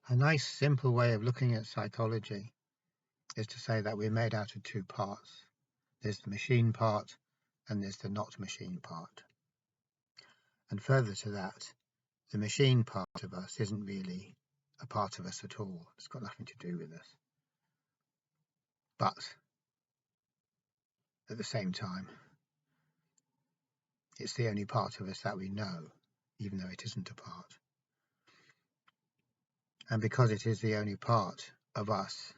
A nice simple way of looking at psychology is to say that we're made out of two parts. There's the machine part and there's the not machine part. And further to that, the machine part of us isn't really a part of us at all. It's got nothing to do with us. But at the same time, it's the only part of us that we know, even though it isn't a part. And because it is the only part of us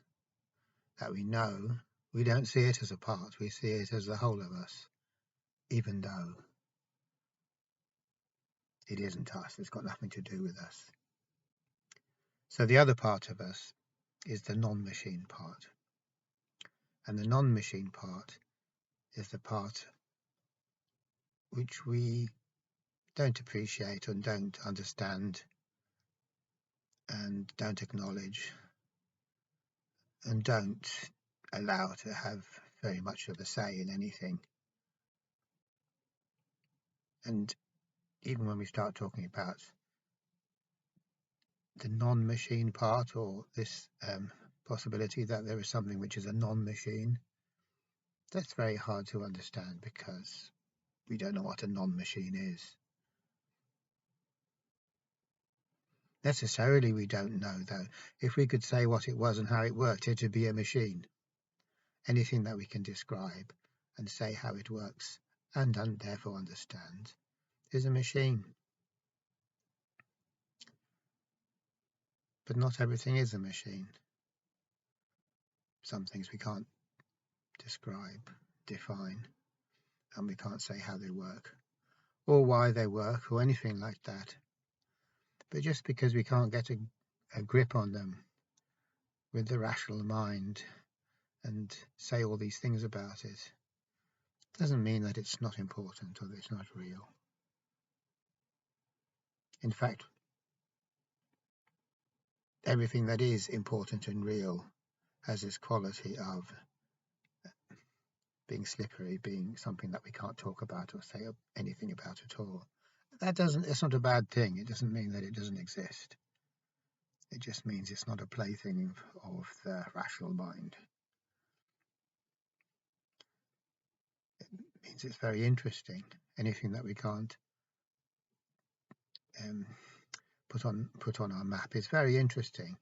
that we know, we don't see it as a part. We see it as the whole of us, even though it isn't us. It's got nothing to do with us. So the other part of us is the non-machine part. And the non-machine part is the part which we don't appreciate and don't understand and don't acknowledge and don't allow to have very much of a say in anything. And even when we start talking about the non-machine part, or this possibility that there is something which is a non-machine, that's very hard to understand because we don't know what a non-machine is. Necessarily we don't know, though. If we could say what it was and how it worked, it would be a machine. Anything that we can describe and say how it works and therefore understand is a machine. But not everything is a machine. Some things we can't describe, define, and we can't say how they work or why they work or anything like that. But just because we can't get a grip on them with the rational mind and say all these things about it doesn't mean that it's not important or that it's not real. In fact, everything that is important and real has this quality of being slippery, being something that we can't talk about or say anything about at all. It's not a bad thing. It doesn't mean that it doesn't exist. It just means it's not a plaything of the rational mind. It means it's very interesting. Anything that we can't put on our map is very interesting.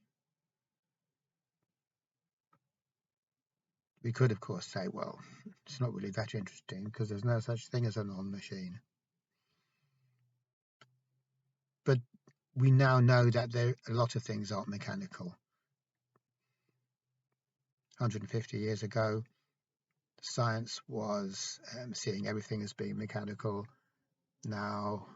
We could, of course, say, well, it's not really that interesting because there's no such thing as a non-machine. But we now know that a lot of things aren't mechanical. 150 years ago, science was seeing everything as being mechanical. Now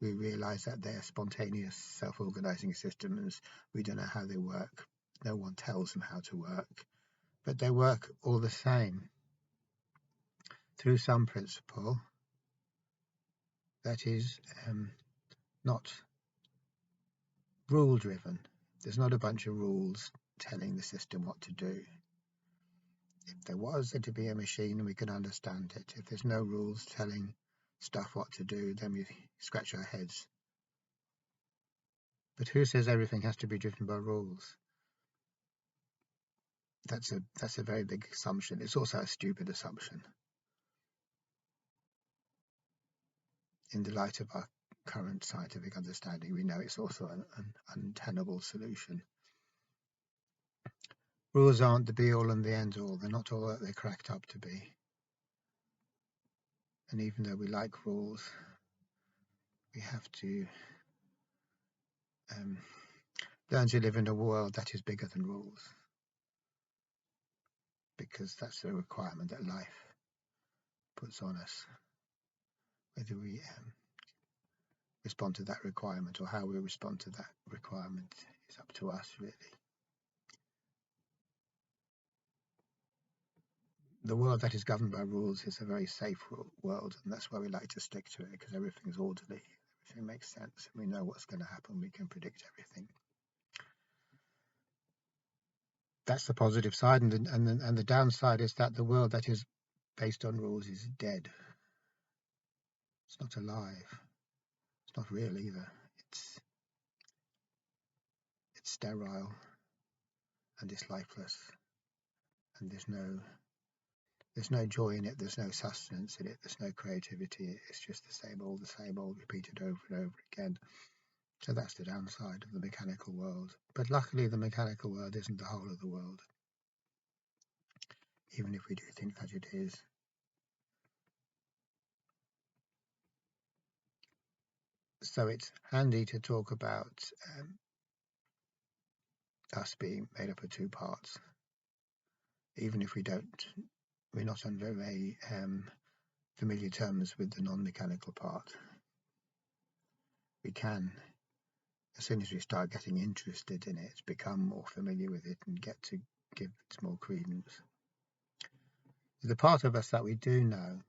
we realize that they're spontaneous, self-organizing systems. We don't know how they work. No one tells them how to work, but they work all the same through some principle that is not rule-driven. There's not a bunch of rules telling the system what to do. If there was, it'd be a machine and we could understand it. If there's no rules telling stuff what to do, then we scratch our heads. But who says everything has to be driven by rules? That's a very big assumption. It's also a stupid assumption. In the light of our current scientific understanding, we know it's also an untenable solution. Rules aren't the be-all and the end-all. They're not all that they're cracked up to be. And even though we like rules, we have to learn to live in a world that is bigger than rules, because that's a requirement that life puts on us. Whether we respond to that requirement or how we respond to that requirement is up to us, really. The world that is governed by rules is a very safe world, and that's why we like to stick to it, because everything's orderly, everything makes sense, and we know what's going to happen, we can predict everything. That's the positive side, and the downside is that the world that is based on rules is dead. It's not alive. It's not real either. It's it's sterile and it's lifeless, and there's no joy in it, there's no sustenance in it, there's no creativity. It's just the same old, repeated over and over again. So that's the downside of the mechanical world. But luckily, the mechanical world isn't the whole of the world, even if we do think that it is. So it's handy to talk about us being made up of two parts, even if we're not on very familiar terms with the non-mechanical part. We can, as soon as we start getting interested in it, become more familiar with it and get to give it more credence. The part of us that we do know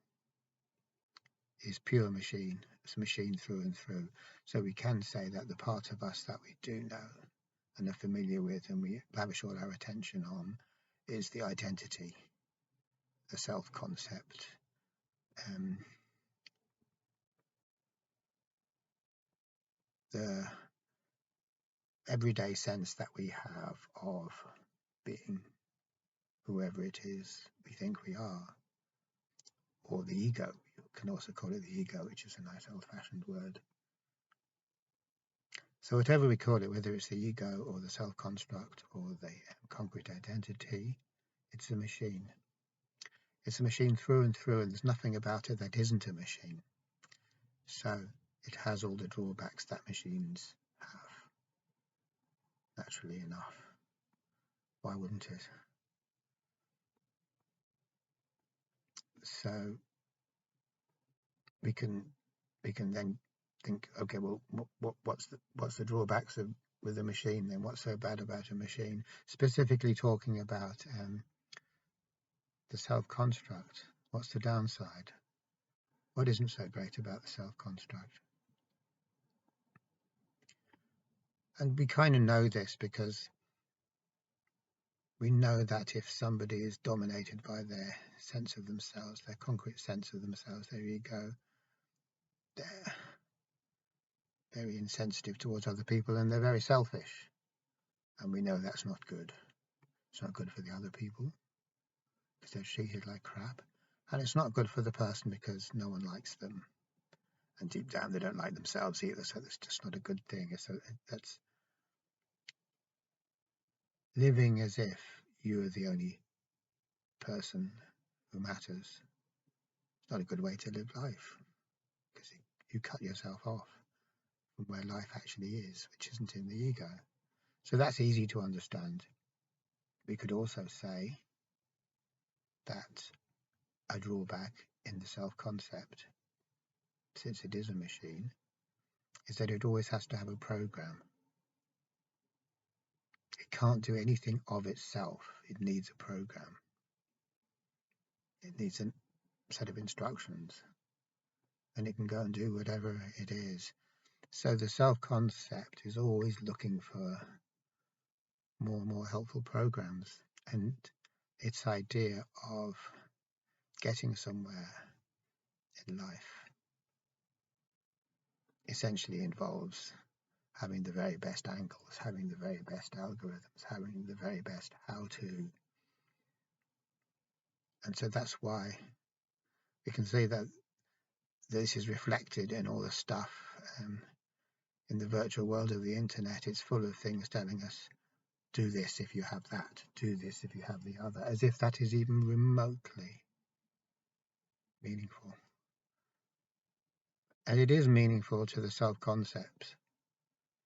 is pure machine. It's a machine through and through. So we can say that the part of us that we do know and are familiar with and we lavish all our attention on is the identity, the self-concept, the everyday sense that we have of being whoever it is we think we are, or the ego. You can also call it the ego, which is a nice old-fashioned word. So whatever we call it, whether it's the ego or the self-construct or the concrete identity, it's a machine. It's a machine through and through, and there's nothing about it that isn't a machine. So it has all the drawbacks that machines have, naturally enough. Why wouldn't it? So we can then think, okay, well, what's the drawbacks with a machine then? What's so bad about a machine? Specifically talking about the self-construct. What's the downside? What isn't so great about the self-construct? And we kind of know this because we know that if somebody is dominated by their sense of themselves, their concrete sense of themselves, their ego, they're very insensitive towards other people and they're very selfish. And we know that's not good. It's not good for the other people because they're treated like crap. And it's not good for the person because no one likes them. And deep down, they don't like themselves either. So that's just not a good thing. So that's living as if you are the only person who matters. It's not a good way to live life because you cut yourself off from where life actually is, which isn't in the ego. So that's easy to understand. We could also say that a drawback in the self-concept, since it is a machine, is that it always has to have a program. It can't do anything of itself. It needs a program. It needs a set of instructions, and it can go and do whatever it is. So the self-concept is always looking for more and more helpful programs, and its idea of getting somewhere in life essentially involves having the very best angles, having the very best algorithms, having the very best how-to. And so that's why we can say that this is reflected in all the stuff in the virtual world of the internet. It's full of things telling us, do this if you have that, do this if you have the other, as if that is even remotely meaningful. And it is meaningful to the self-concept,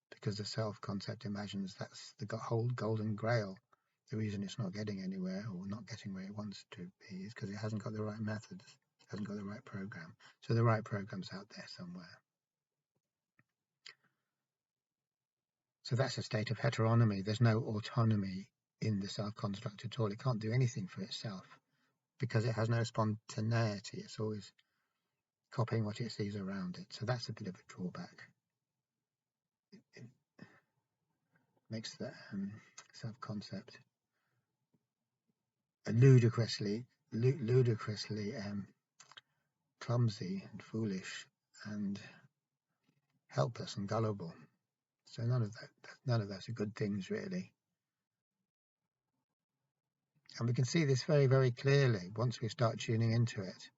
because the self-concept imagines that's the whole golden grail. The reason it's not getting anywhere or not getting where it wants to be is because it hasn't got the right methods, it hasn't got the right program. So the right program's out there somewhere. So that's a state of heteronomy. There's no autonomy in the self-construct at all. It can't do anything for itself because it has no spontaneity. It's always copying what it sees around it. So that's a bit of a drawback. It makes the self-concept ludicrously clumsy and foolish and helpless and gullible. So none of those are good things, really. And we can see this very, very clearly once we start tuning into it.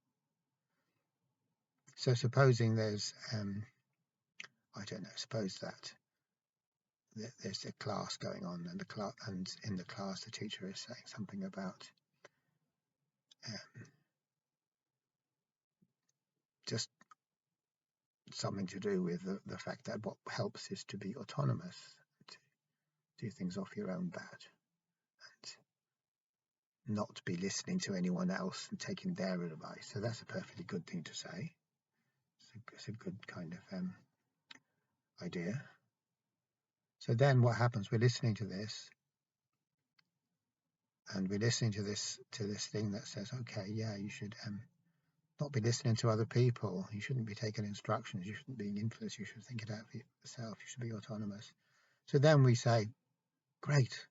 So supposing there's, I don't know, suppose that there's a class going on, and in the class the teacher is saying something about just something to do with the fact that what helps is to be autonomous, to do things off your own bat, and not be listening to anyone else and taking their advice. So that's a perfectly good thing to say. It's a good kind of idea. So then what happens? We're listening to this, and we're listening to this thing that says, okay, yeah, you should not be listening to other people. You shouldn't be taking instructions. You shouldn't be influenced. You should think it out for yourself. You should be autonomous. So then we say, great.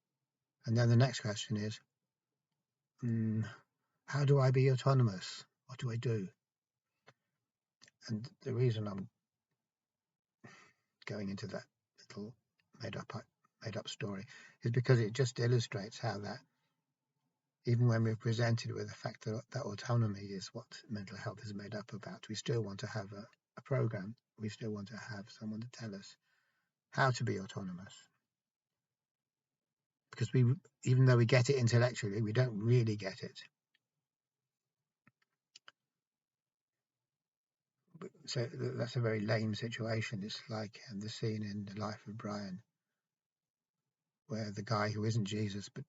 And then the next question is, how do I be autonomous? What do I do? And the reason I'm going into that little made up story is because it just illustrates how that even when we're presented with the fact that autonomy is what mental health is made up about, we still want to have a program. We still want to have someone to tell us how to be autonomous. Because even though we get it intellectually, we don't really get it. So that's a very lame situation. It's like the scene in The Life of Brian, where the guy who isn't Jesus, but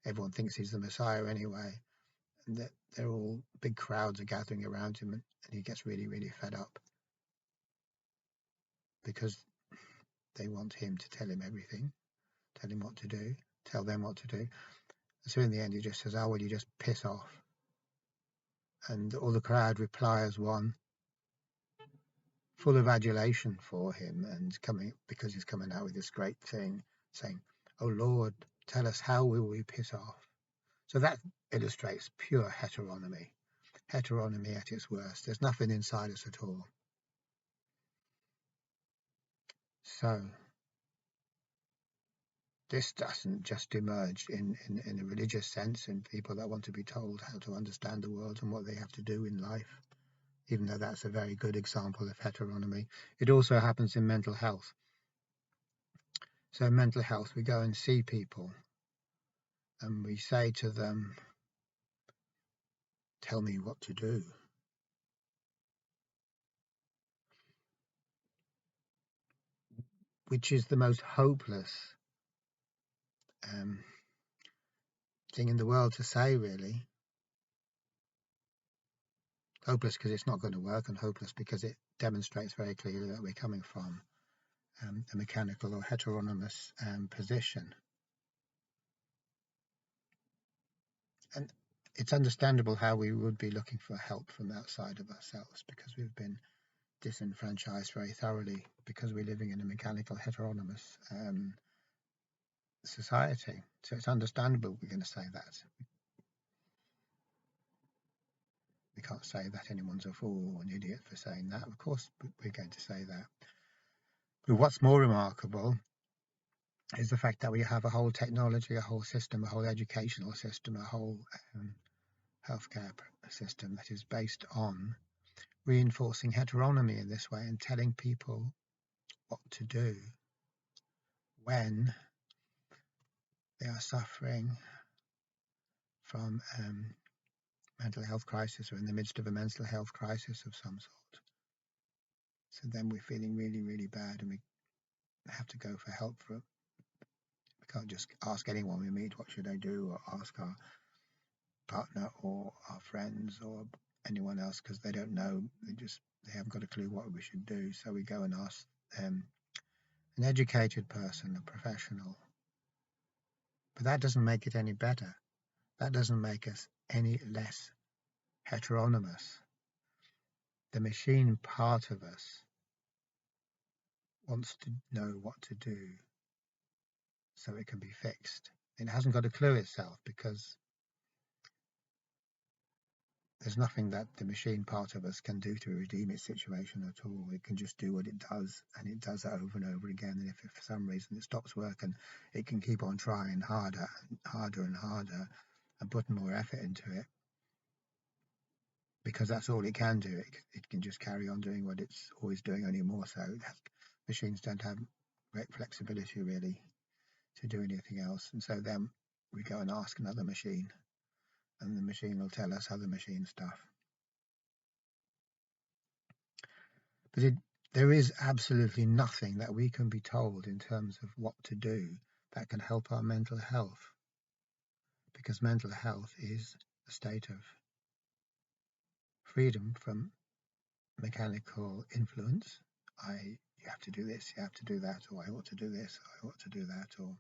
everyone thinks he's the Messiah anyway, and that they're all big crowds are gathering around him, and he gets really, really fed up because they want him to tell him everything, tell him what to do, tell them what to do. And so in the end, he just says, "Oh, well, you just piss off." And all the crowd reply as one, full of adulation for him, and because he's coming out with this great thing, saying, "Oh Lord, tell us, how will we piss off?" So that illustrates pure heteronomy at its worst. There's nothing inside us at all. So this doesn't just emerge in a religious sense in people that want to be told how to understand the world and what they have to do in life, even though that's a very good example of heteronomy. It also happens in mental health. So in mental health, we go and see people and we say to them, "Tell me what to do." Which is the most hopeless thing in the world to say, really. Hopeless because it's not going to work, and hopeless because it demonstrates very clearly that we're coming from a mechanical or heteronomous position. And it's understandable how we would be looking for help from outside of ourselves, because we've been disenfranchised very thoroughly, because we're living in a mechanical heteronomous society. So it's understandable we're going to say that. We can't say that anyone's a fool or an idiot for saying that. Of course, we're going to say that. But what's more remarkable is the fact that we have a whole technology, a whole system, a whole educational system, a whole healthcare system that is based on reinforcing heteronomy in this way and telling people what to do when they are suffering from mental health crisis or in the midst of a mental health crisis of some sort. So then we're feeling really, really bad, and we have to go for help for it. We can't just ask anyone we meet, what should I do, or ask our partner or our friends or anyone else, because they don't know. They haven't got a clue what we should do. So we go and ask an educated person, a professional. But that doesn't make it any better. That doesn't make us any less heteronomous. The machine part of us wants to know what to do so it can be fixed. It hasn't got a clue itself, because there's nothing that the machine part of us can do to redeem its situation at all. It can just do what it does, and it does it over and over again. And if for some reason it stops working, it can keep on trying harder and harder and harder and putting more effort into it, because that's all it can do. It can just carry on doing what it's always doing, only more so. Machines don't have great flexibility really to do anything else. And so then we go and ask another machine, and the machine will tell us other machine stuff. But there is absolutely nothing that we can be told in terms of what to do that can help our mental health, because mental health is a state of freedom from mechanical influence. You have to do this, you have to do that, or I ought to do this, I ought to do that. Or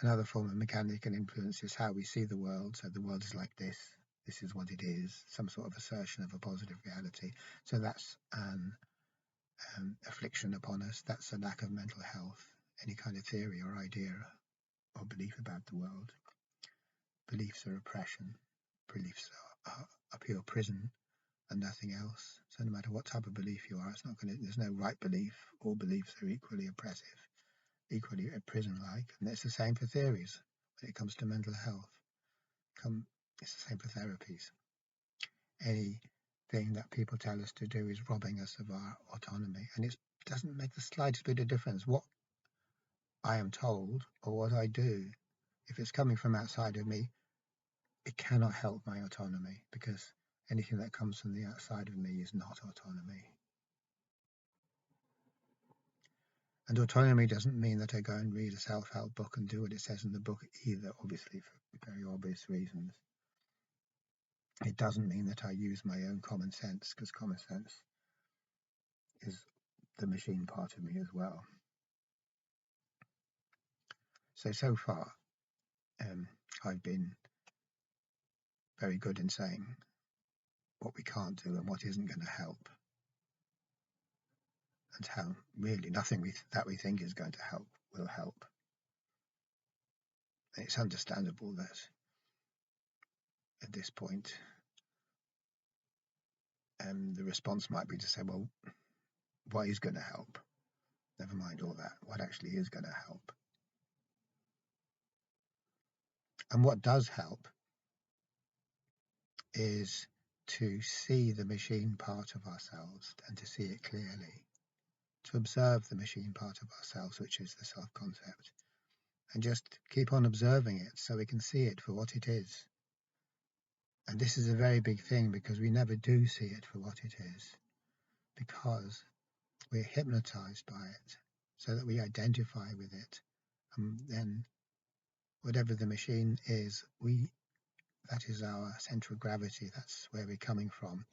another form of mechanical influence is how we see the world. So the world is like this is what it is, some sort of assertion of a positive reality. So that's an affliction upon us. That's a lack of mental health. Any kind of theory or idea or belief about the world. Beliefs are oppression. Beliefs are a pure prison and nothing else. So no matter what type of belief you are, there's no right belief. All beliefs are equally oppressive, equally prison-like. And it's the same for theories when it comes to mental health. It's the same for therapies. Anything that people tell us to do is robbing us of our autonomy, and it doesn't make the slightest bit of difference what I am told or what I do. If it's coming from outside of me, it cannot help my autonomy, because anything that comes from the outside of me is not autonomy. And autonomy doesn't mean that I go and read a self-help book and do what it says in the book either, obviously, for very obvious reasons. It doesn't mean that I use my own common sense, because common sense is the machine part of me as well. So far, I've been very good in saying what we can't do and what isn't going to help, and how really nothing that we think is going to help will help. And it's understandable that at this point, the response might be to say, well, what is going to help? Never mind all that. What actually is going to help? And what does help is to see the machine part of ourselves and to see it clearly, to observe the machine part of ourselves, which is the self-concept, and just keep on observing it so we can see it for what it is. And this is a very big thing, because we never do see it for what it is, because we're hypnotized by it, so that we identify with it. And then whatever the machine is, that is our central gravity. That's where we're coming from.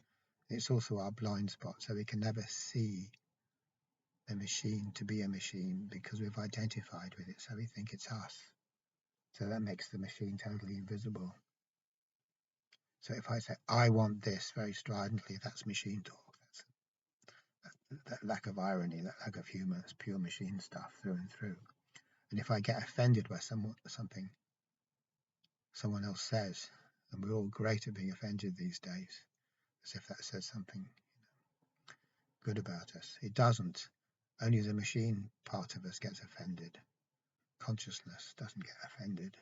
It's also our blind spot, so we can never see the machine to be a machine, because we've identified with it, so we think it's us. So that makes the machine totally invisible. So if I say, I want this, very stridently, that's machine talk. That's that lack of irony, that lack of humour. It's pure machine stuff through and through. And if I get offended by something someone else says, and we're all great at being offended these days, as if that says something good about us. It doesn't. Only the machine part of us gets offended. Consciousness doesn't get offended.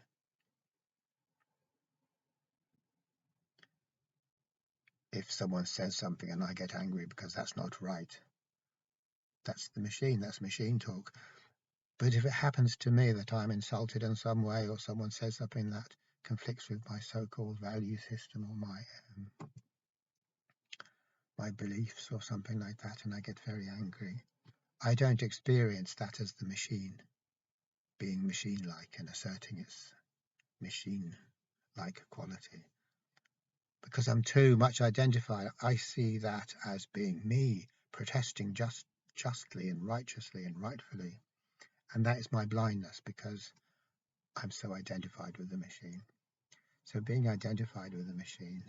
If someone says something and I get angry because that's not right, that's the machine, that's machine talk. But if it happens to me that I'm insulted in some way, or someone says something that conflicts with my so-called value system, or my beliefs or something like that, and I get very angry, I don't experience that as the machine being machine-like and asserting its machine-like quality. Because I'm too much identified, I see that as being me protesting justly and righteously and rightfully. And that is my blindness, because I'm so identified with the machine. So being identified with the machine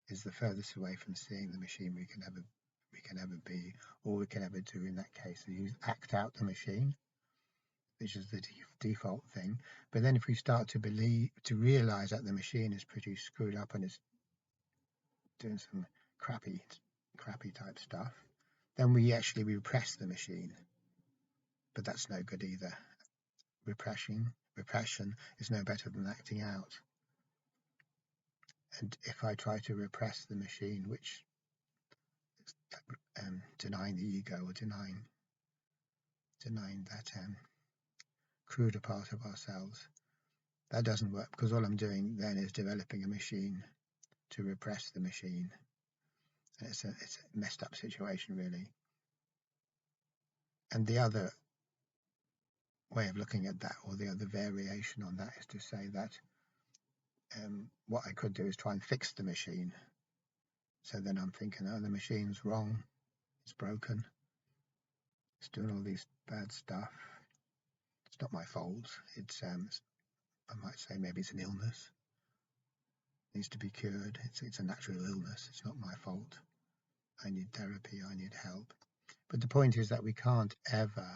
is the furthest away from seeing the machine we can ever be. All we can ever do in that case is act out the machine, which is the default thing. But then if we start to realize that the machine is pretty screwed up and is doing some crappy type stuff, then we actually repress the machine. But that's no good either. Repression is no better than acting out. And if I try to repress the machine, which is denying the ego or denying that cruder part of ourselves, that doesn't work, because all I'm doing then is developing a machine to repress the machine. And it's a messed up situation, really. And the other way of looking at that, or the other variation on that, is to say that what I could do is try and fix the machine. So then I'm thinking, oh, the machine's wrong, it's broken, it's doing all these bad stuff. It's not my fault. It's I might say maybe it's an illness. It needs to be cured. It's a natural illness. It's not my fault. I need therapy. I need help. But the point is that we can't ever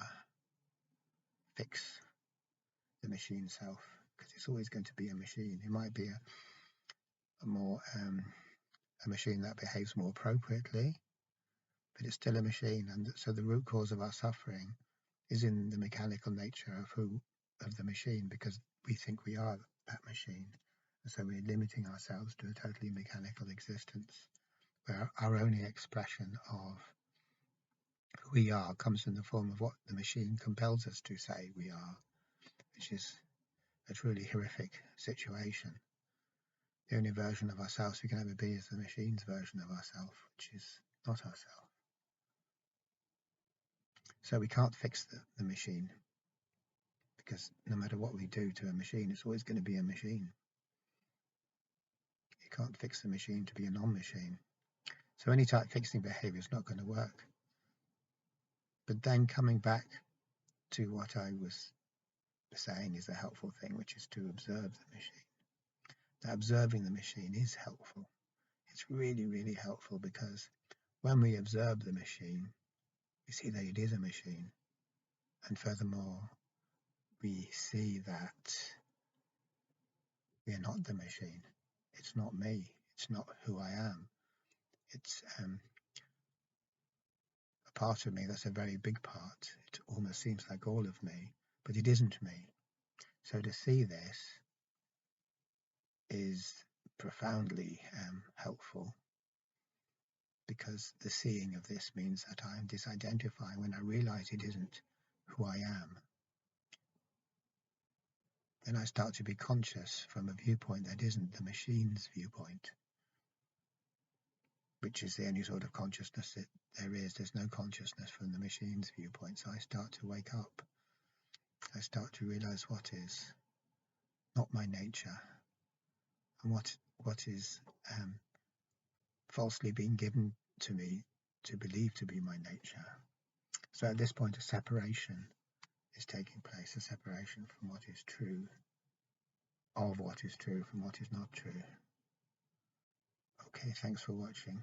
fix the machine self, because it's always going to be a machine. It might be a machine that behaves more appropriately, but it's still a machine. And so the root cause of our suffering is in the mechanical nature of the machine, because we think we are that machine. And so we're limiting ourselves to a totally mechanical existence, where our only expression of who we are comes in the form of what the machine compels us to say we are, which is a truly horrific situation. The only version of ourselves we can ever be is the machine's version of ourselves, which is not ourselves. So we can't fix the machine, because no matter what we do to a machine, it's always going to be a machine. You can't fix the machine to be a non-machine. So any type fixing behavior is not going to work. But then coming back to what I was saying is a helpful thing, which is to observe the machine. Now, observing the machine is helpful. It's really, really helpful, because when we observe the machine, we see that it is a machine. And furthermore, we see that we are not the machine. It's not me. It's not who I am. It's a part of me that's a very big part. It almost seems like all of me, but it isn't me. So to see this is profoundly helpful, because the seeing of this means that I am disidentifying when I realize it isn't who I am. Then I start to be conscious from a viewpoint that isn't the machine's viewpoint, which is the only sort of consciousness that there is. There's no consciousness from the machine's viewpoint. So I start to wake up. I start to realize what is not my nature, and what is falsely being given to me to believe to be my nature. So at this point, a separation is taking place, a separation from what is true, of what is true from what is not true. Okay, thanks for watching.